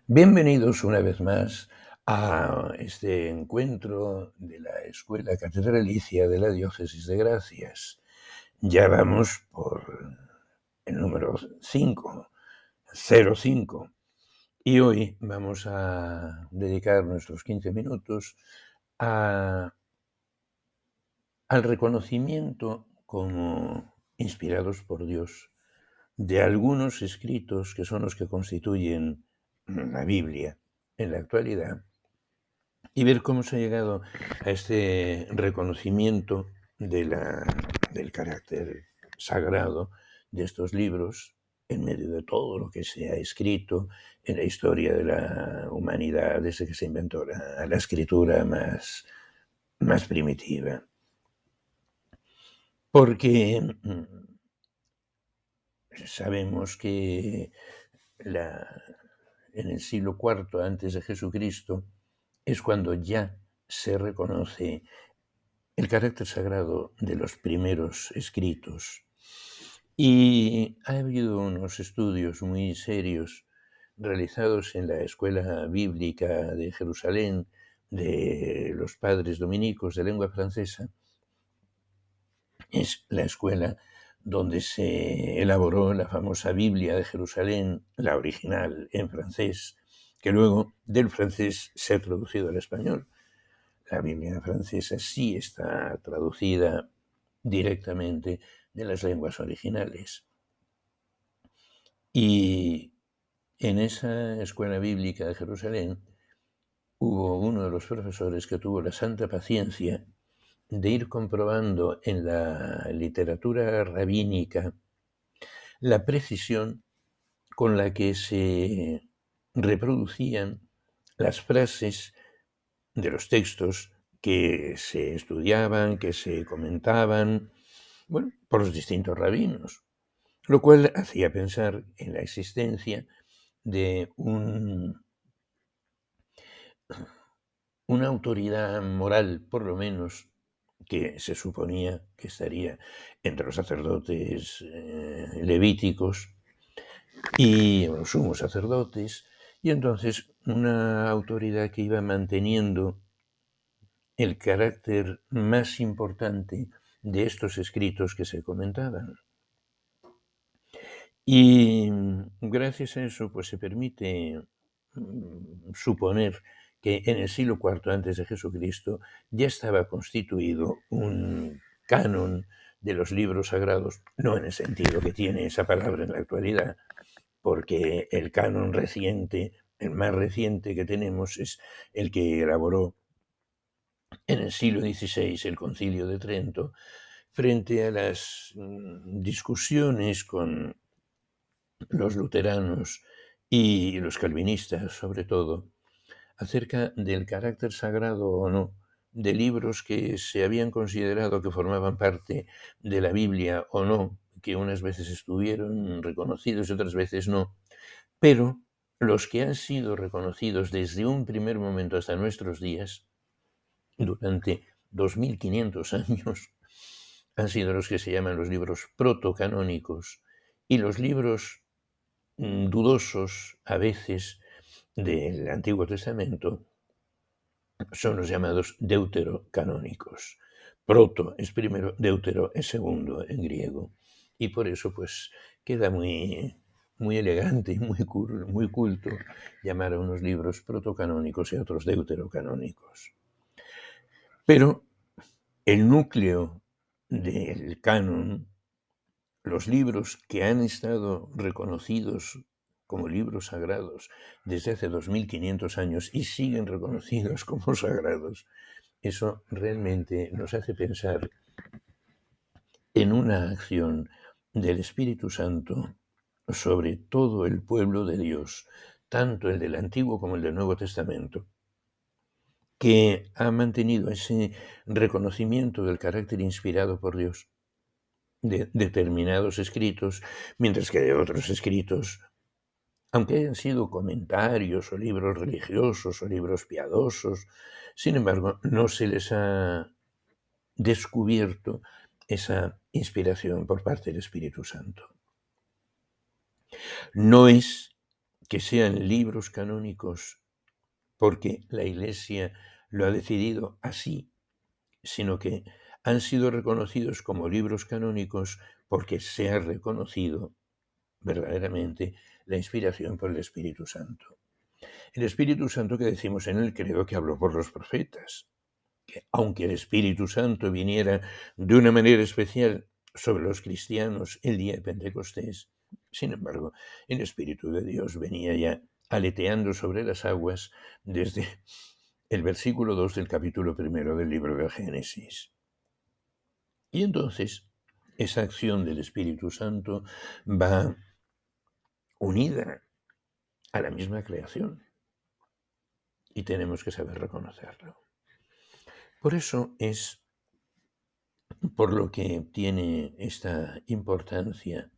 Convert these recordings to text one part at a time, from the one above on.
Bienvenidos una vez más a este encuentro de la Escuela Catedralicia de la Diócesis de Gracias. Ya vamos por el número 05, y hoy vamos a dedicar nuestros 15 minutos al reconocimiento como inspirados por Dios de algunos escritos que son los que constituyen la Biblia en la actualidad, y ver cómo se ha llegado a este reconocimiento del carácter sagrado de estos libros en medio de todo lo que se ha escrito en la historia de la humanidad desde que se inventó la escritura más primitiva. Porque sabemos que en el siglo IV antes de Jesucristo es cuando ya se reconoce el carácter sagrado de los primeros escritos. Y ha habido unos estudios muy serios realizados en la Escuela Bíblica de Jerusalén de los padres dominicos de lengua francesa. Es la escuela donde se elaboró la famosa Biblia de Jerusalén, la original en francés, que luego del francés se ha traducido al español. La Biblia francesa sí está traducida directamente de las lenguas originales. Y en esa escuela bíblica de Jerusalén hubo uno de los profesores que tuvo la santa paciencia de ir comprobando en la literatura rabínica la precisión con la que se reproducían las frases de los textos que se estudiaban, que se comentaban, por los distintos rabinos, lo cual hacía pensar en la existencia de una autoridad moral, por lo menos, que se suponía que estaría entre los sacerdotes levíticos y los sumos sacerdotes, y entonces una autoridad que iba manteniendo el carácter más importante de estos escritos que se comentaban. Y gracias a eso pues se permite suponer que en el siglo IV antes de Jesucristo ya estaba constituido un canon de los libros sagrados, no en el sentido que tiene esa palabra en la actualidad, porque el canon reciente, el más reciente que tenemos, es el que elaboró en el siglo XVI el Concilio de Trento, frente a las discusiones con los luteranos y los calvinistas, sobre todo, acerca del carácter sagrado o no de libros que se habían considerado que formaban parte de la Biblia o no, que unas veces estuvieron reconocidos y otras veces no, pero los que han sido reconocidos desde un primer momento hasta nuestros días, durante 2500 años, han sido los que se llaman los libros protocanónicos, y los libros dudosos a veces del Antiguo Testamento son los llamados deuterocanónicos. Proto es primero, deutero es segundo en griego, y por eso pues queda muy elegante y muy culto llamar a unos libros protocanónicos y a otros deuterocanónicos. Pero el núcleo del canon, los libros que han estado reconocidos como libros sagrados desde hace 2500 años y siguen reconocidos como sagrados, eso realmente nos hace pensar en una acción del Espíritu Santo sobre todo el pueblo de Dios, tanto el del Antiguo como el del Nuevo Testamento, que ha mantenido ese reconocimiento del carácter inspirado por Dios de determinados escritos, mientras que de otros escritos, aunque hayan sido comentarios o libros religiosos o libros piadosos, sin embargo, no se les ha descubierto esa inspiración por parte del Espíritu Santo. No es que sean libros canónicos porque la Iglesia lo ha decidido así, sino que han sido reconocidos como libros canónicos porque se ha reconocido verdaderamente la inspiración por el Espíritu Santo. El Espíritu Santo que decimos en el credo que habló por los profetas, que aunque el Espíritu Santo viniera de una manera especial sobre los cristianos el día de Pentecostés, sin embargo, el Espíritu de Dios venía ya aleteando sobre las aguas desde el versículo 2 del capítulo 1 del libro del Génesis. Y entonces, esa acción del Espíritu Santo va unida a la misma creación y tenemos que saber reconocerlo. Por eso es por lo que tiene esta importancia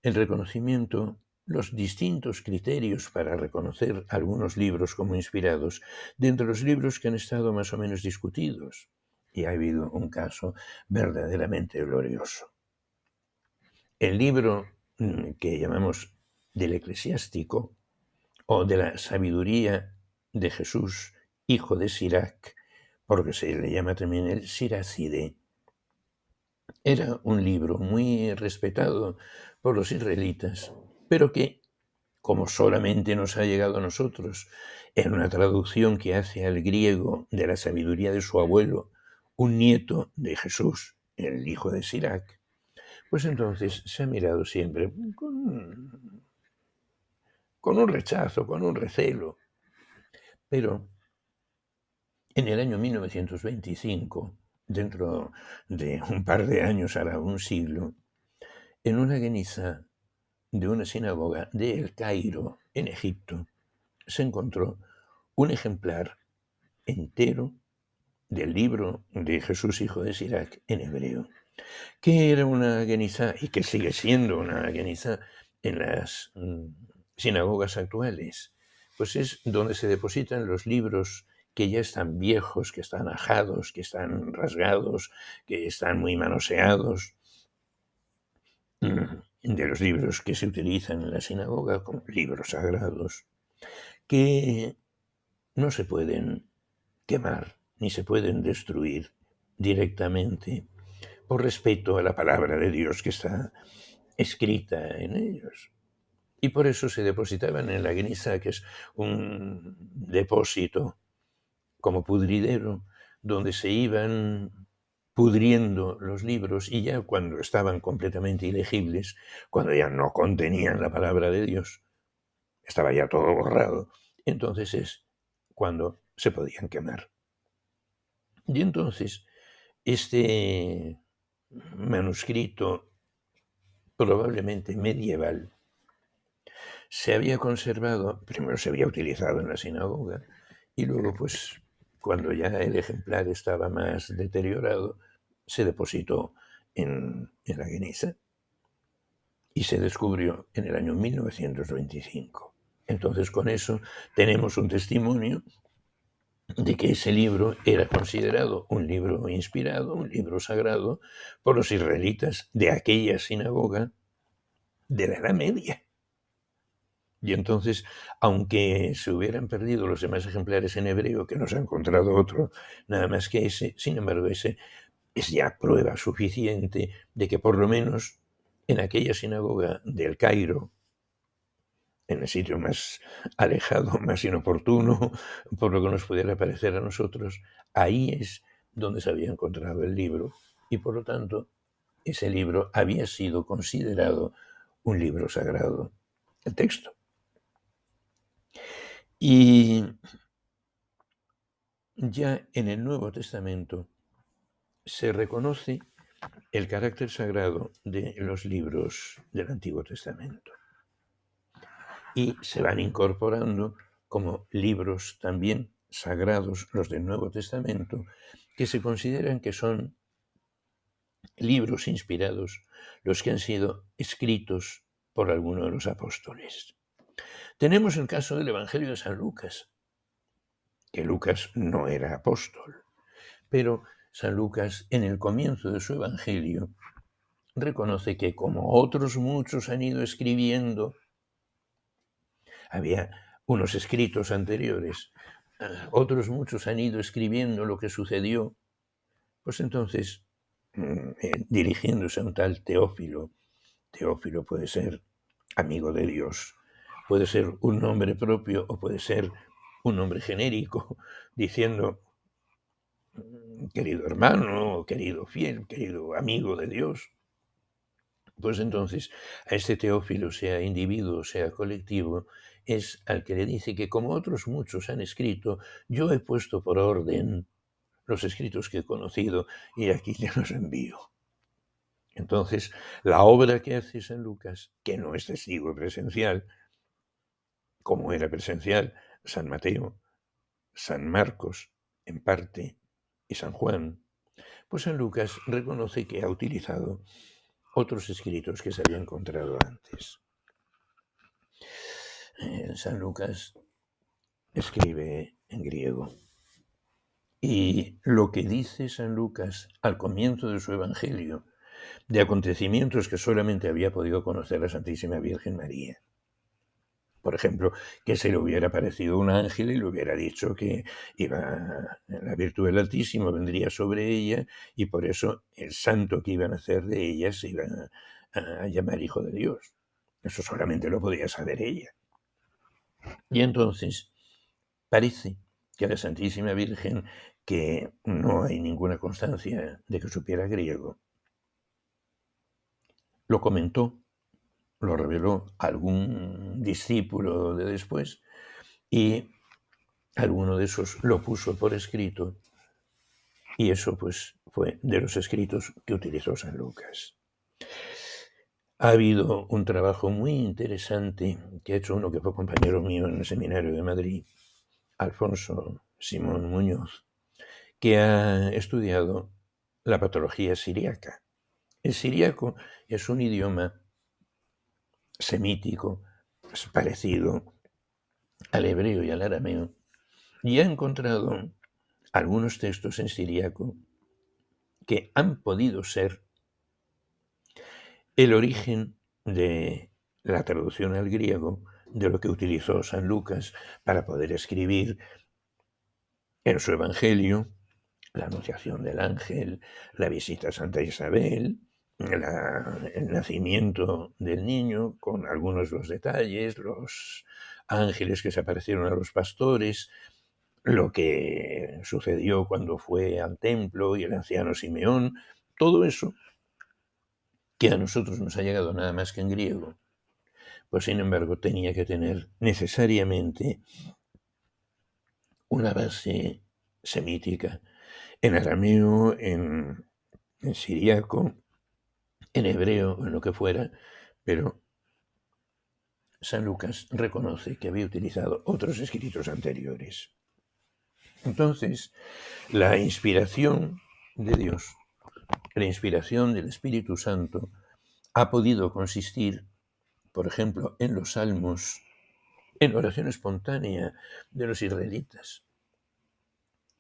el reconocimiento, los distintos criterios para reconocer algunos libros como inspirados, de entre los libros que han estado más o menos discutidos. Y ha habido un caso verdaderamente glorioso. El libro que llamamos del eclesiástico o de la sabiduría de Jesús, hijo de Sirac, porque se le llama también el Siracide, era un libro muy respetado por los israelitas, pero que, como solamente nos ha llegado a nosotros en una traducción que hace al griego de la sabiduría de su abuelo, un nieto de Jesús, el hijo de Sirac, pues entonces se ha mirado siempre con un rechazo, con un recelo. Pero en el año 1925, dentro de un par de años, hará un siglo, en una gueniza de una sinagoga de El Cairo, en Egipto, se encontró un ejemplar entero del libro de Jesús, hijo de Sirac, en hebreo, que era una gueniza, y que sigue siendo una gueniza en las sinagogas actuales, pues es donde se depositan los libros que ya están viejos, que están ajados, que están rasgados, que están muy manoseados, de los libros que se utilizan en la sinagoga como libros sagrados, que no se pueden quemar ni se pueden destruir directamente por respeto a la palabra de Dios que está escrita en ellos. Y por eso se depositaban en la grisa, que es un depósito como pudridero, donde se iban pudriendo los libros y ya cuando estaban completamente ilegibles, cuando ya no contenían la palabra de Dios, estaba ya todo borrado, entonces es cuando se podían quemar. Y entonces este manuscrito, probablemente medieval, se había conservado, primero se había utilizado en la sinagoga y luego, pues, cuando ya el ejemplar estaba más deteriorado, se depositó en la Geniza y se descubrió en el año 1925. Entonces, con eso tenemos un testimonio de que ese libro era considerado un libro inspirado, un libro sagrado, por los israelitas de aquella sinagoga de la Edad Media. Y entonces, aunque se hubieran perdido los demás ejemplares en hebreo, que no se ha encontrado otro, nada más que ese, sin embargo, ese es ya prueba suficiente de que por lo menos en aquella sinagoga del Cairo, en el sitio más alejado, más inoportuno, por lo que nos pudiera parecer a nosotros, ahí es donde se había encontrado el libro y por lo tanto ese libro había sido considerado un libro sagrado, el texto. Y ya en el Nuevo Testamento se reconoce el carácter sagrado de los libros del Antiguo Testamento y se van incorporando como libros también sagrados los del Nuevo Testamento, que se consideran que son libros inspirados, los que han sido escritos por alguno de los apóstoles. Tenemos el caso del Evangelio de San Lucas, que Lucas no era apóstol, pero San Lucas, en el comienzo de su Evangelio, reconoce que como otros muchos han ido escribiendo había unos escritos anteriores, otros muchos han ido escribiendo lo que sucedió, pues entonces, dirigiéndose a un tal Teófilo, Teófilo puede ser amigo de Dios, puede ser un nombre propio o puede ser un nombre genérico, diciendo querido hermano, querido fiel, querido amigo de Dios. Pues entonces a este Teófilo, sea individuo, sea colectivo, es al que le dice que como otros muchos han escrito, yo he puesto por orden los escritos que he conocido y aquí te los envío. Entonces, la obra que hace San Lucas, que no es testigo presencial, como era presencial San Mateo, San Marcos, en parte, y San Juan, pues San Lucas reconoce que ha utilizado otros escritos que se había encontrado antes. San Lucas escribe en griego. Y lo que dice San Lucas al comienzo de su Evangelio, de acontecimientos que solamente había podido conocer la Santísima Virgen María. Por ejemplo, que se le hubiera aparecido un ángel y le hubiera dicho que la virtud del Altísimo vendría sobre ella y por eso el santo que iba a nacer de ella se iba a llamar Hijo de Dios. Eso solamente lo podía saber ella. Y entonces parece que la Santísima Virgen, que no hay ninguna constancia de que supiera griego, lo comentó, lo reveló a algún discípulo de después y alguno de esos lo puso por escrito y eso pues fue de los escritos que utilizó San Lucas. Ha habido un trabajo muy interesante que ha hecho uno que fue compañero mío en el seminario de Madrid, Alfonso Simón Muñoz, que ha estudiado la patología siríaca. El siríaco es un idioma semítico, es parecido al hebreo y al arameo, y ha encontrado algunos textos en siríaco que han podido ser el origen de la traducción al griego de lo que utilizó San Lucas para poder escribir en su Evangelio la anunciación del ángel, la visita a Santa Isabel, el nacimiento del niño, con algunos de los detalles, los ángeles que se aparecieron a los pastores, lo que sucedió cuando fue al templo y el anciano Simeón, todo eso que a nosotros nos ha llegado nada más que en griego, pues sin embargo tenía que tener necesariamente una base semítica, en arameo, en siríaco, en hebreo, en lo que fuera, pero San Lucas reconoce que había utilizado otros escritos anteriores. Entonces, la inspiración de Dios, la inspiración del Espíritu Santo, ha podido consistir, por ejemplo, en los salmos, en oración espontánea de los israelitas,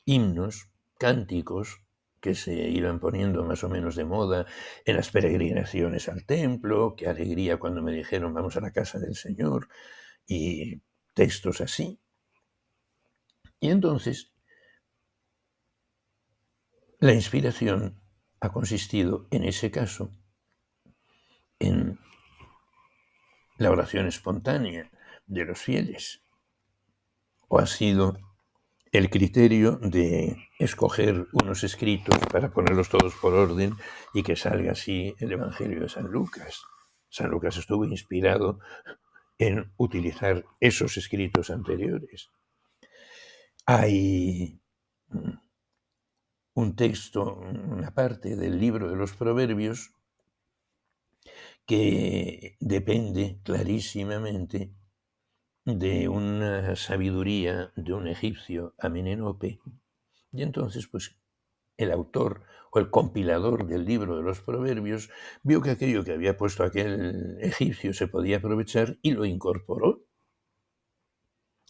himnos, cánticos que se iban poniendo más o menos de moda en las peregrinaciones al templo, qué alegría cuando me dijeron vamos a la casa del Señor, y textos así. Y entonces, la inspiración ha consistido en ese caso en la oración espontánea de los fieles, o ha sido el criterio de escoger unos escritos para ponerlos todos por orden y que salga así el Evangelio de San Lucas. San Lucas estuvo inspirado en utilizar esos escritos anteriores. Hay un texto, una parte del libro de los Proverbios que depende clarísimamente de una sabiduría de un egipcio, Amenemope, y entonces pues el autor o el compilador del libro de los Proverbios vio que aquello que había puesto aquel egipcio se podía aprovechar y lo incorporó.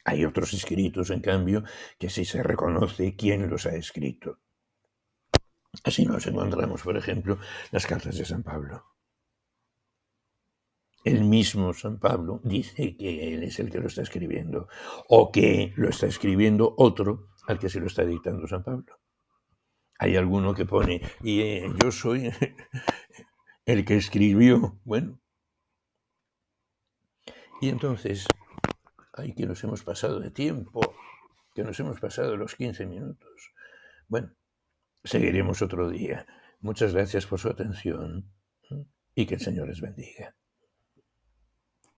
Hay otros escritos, en cambio, que sí se reconoce quién los ha escrito. Así nos encontramos, por ejemplo, las cartas de San Pablo. el mismo San Pablo dice que él es el que lo está escribiendo, o que lo está escribiendo otro al que se lo está dictando San Pablo. Hay alguno que pone, y yo soy el que escribió. Bueno, y entonces, ay, que nos hemos pasado de tiempo, que nos hemos pasado los 15 minutos. Bueno, seguiremos otro día. Muchas gracias por su atención y que el Señor les bendiga.